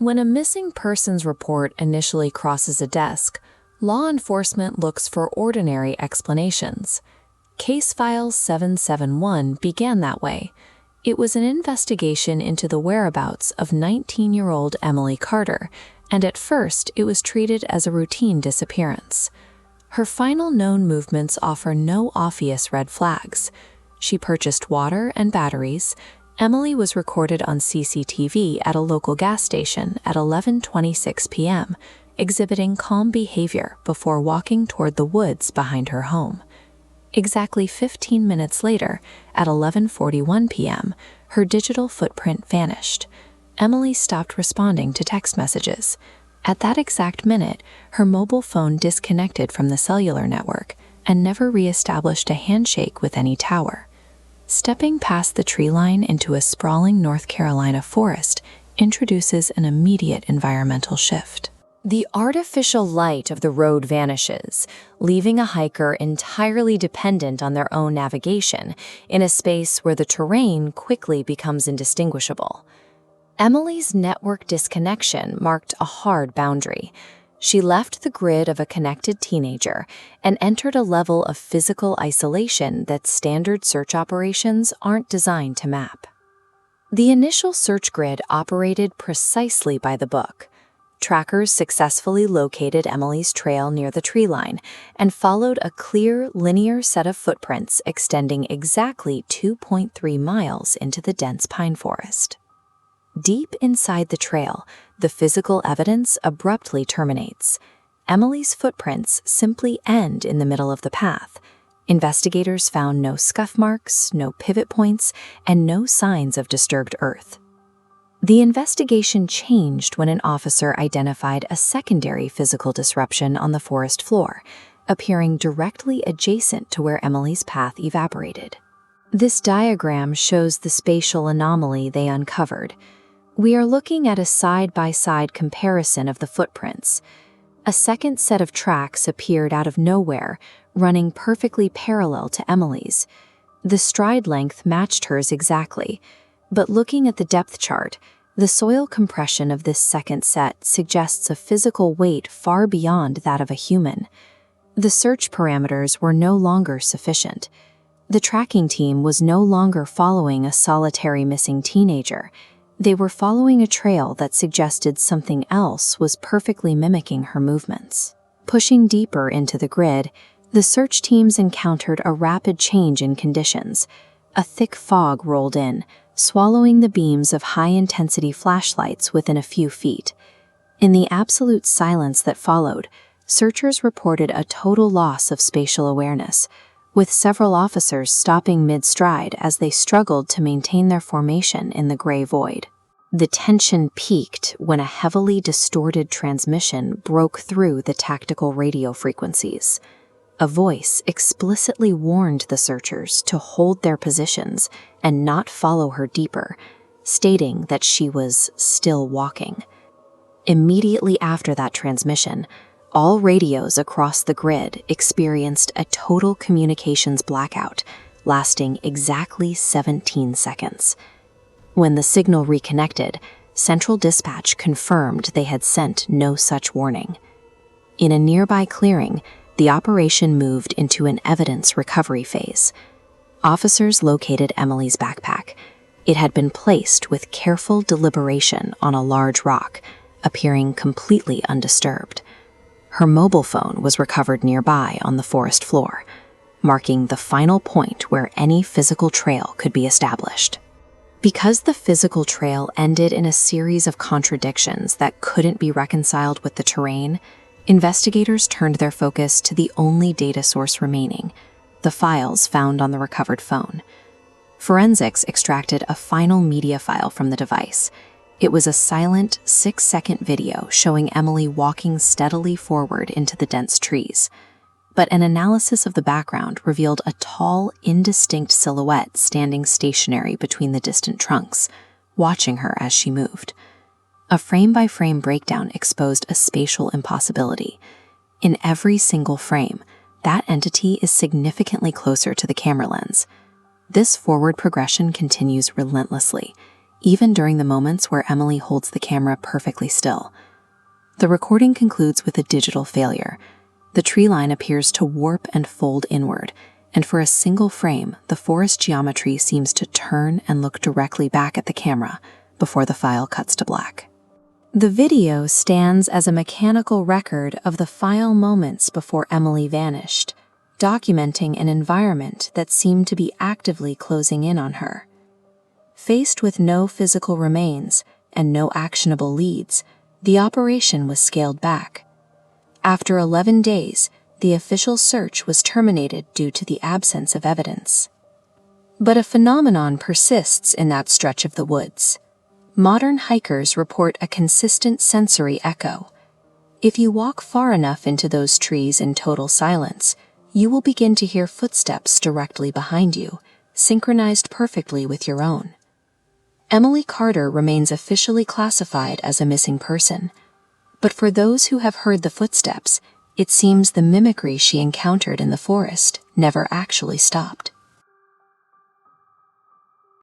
When a missing persons report initially crosses a desk, law enforcement looks for ordinary explanations. Case File 771 began that way. It was an investigation into the whereabouts of 19-year-old Emily Carter, and at first it was treated as a routine disappearance. Her final known movements offer no obvious red flags. She purchased water and batteries. Emily was recorded on CCTV at a local gas station at 11:26 p.m., exhibiting calm behavior before walking toward the woods behind her home. Exactly 15 minutes later, at 11:41 p.m., her digital footprint vanished. Emily stopped responding to text messages. At that exact minute, her mobile phone disconnected from the cellular network and never re-established a handshake with any tower. Stepping past the tree line into a sprawling North Carolina forest introduces an immediate environmental shift. The artificial light of the road vanishes, leaving a hiker entirely dependent on their own navigation in a space where the terrain quickly becomes indistinguishable. Emily's network disconnection marked a hard boundary. She left the grid of a connected teenager and entered a level of physical isolation that standard search operations aren't designed to map. The initial search grid operated precisely by the book. Trackers successfully located Emily's trail near the tree line and followed a clear, linear set of footprints extending exactly 2.3 miles into the dense pine forest. Deep inside the trail, the physical evidence abruptly terminates. Emily's footprints simply end in the middle of the path. Investigators found no scuff marks, no pivot points, and no signs of disturbed earth. The investigation changed when an officer identified a secondary physical disruption on the forest floor, appearing directly adjacent to where Emily's path evaporated. This diagram shows the spatial anomaly they uncovered. We are looking at a side-by-side comparison of the footprints. A second set of tracks appeared out of nowhere, running perfectly parallel to Emily's. The stride length matched hers exactly, but looking at the depth chart, the soil compression of this second set suggests a physical weight far beyond that of a human. The search parameters were no longer sufficient. The tracking team was no longer following a solitary missing teenager. They were following a trail that suggested something else was perfectly mimicking her movements. Pushing deeper into the grid, the search teams encountered a rapid change in conditions. A thick fog rolled in, swallowing the beams of high-intensity flashlights within a few feet. In the absolute silence that followed, searchers reported a total loss of spatial awareness, with several officers stopping mid-stride as they struggled to maintain their formation in the gray void. The tension peaked when a heavily distorted transmission broke through the tactical radio frequencies. A voice explicitly warned the searchers to hold their positions and not follow her deeper, stating that she was still walking. Immediately after that transmission, all radios across the grid experienced a total communications blackout, lasting exactly 17 seconds. When the signal reconnected, Central Dispatch confirmed they had sent no such warning. In a nearby clearing, the operation moved into an evidence recovery phase. Officers located Emily's backpack. It had been placed with careful deliberation on a large rock, appearing completely undisturbed. Her mobile phone was recovered nearby on the forest floor, marking the final point where any physical trail could be established. Because the physical trail ended in a series of contradictions that couldn't be reconciled with the terrain, investigators turned their focus to the only data source remaining, the files found on the recovered phone. Forensics extracted a final media file from the device. It was a silent 6-second video showing Emily walking steadily forward into the dense trees. But an analysis of the background revealed a tall, indistinct silhouette standing stationary between the distant trunks, watching her as she moved. A frame-by-frame breakdown exposed a spatial impossibility. In every single frame, that entity is significantly closer to the camera lens. This forward progression continues relentlessly. even during the moments where Emily holds the camera perfectly still. The recording concludes with a digital failure. The tree line appears to warp and fold inward, and for a single frame, the forest geometry seems to turn and look directly back at the camera before the file cuts to black. The video stands as a mechanical record of the final moments before Emily vanished, documenting an environment that seemed to be actively closing in on her. Faced with no physical remains and no actionable leads, the operation was scaled back. After 11 days, the official search was terminated due to the absence of evidence. But a phenomenon persists in that stretch of the woods. Modern hikers report a consistent sensory echo. If you walk far enough into those trees in total silence, you will begin to hear footsteps directly behind you, synchronized perfectly with your own. Emily Carter remains officially classified as a missing person, but for those who have heard the footsteps, it seems the mimicry she encountered in the forest never actually stopped.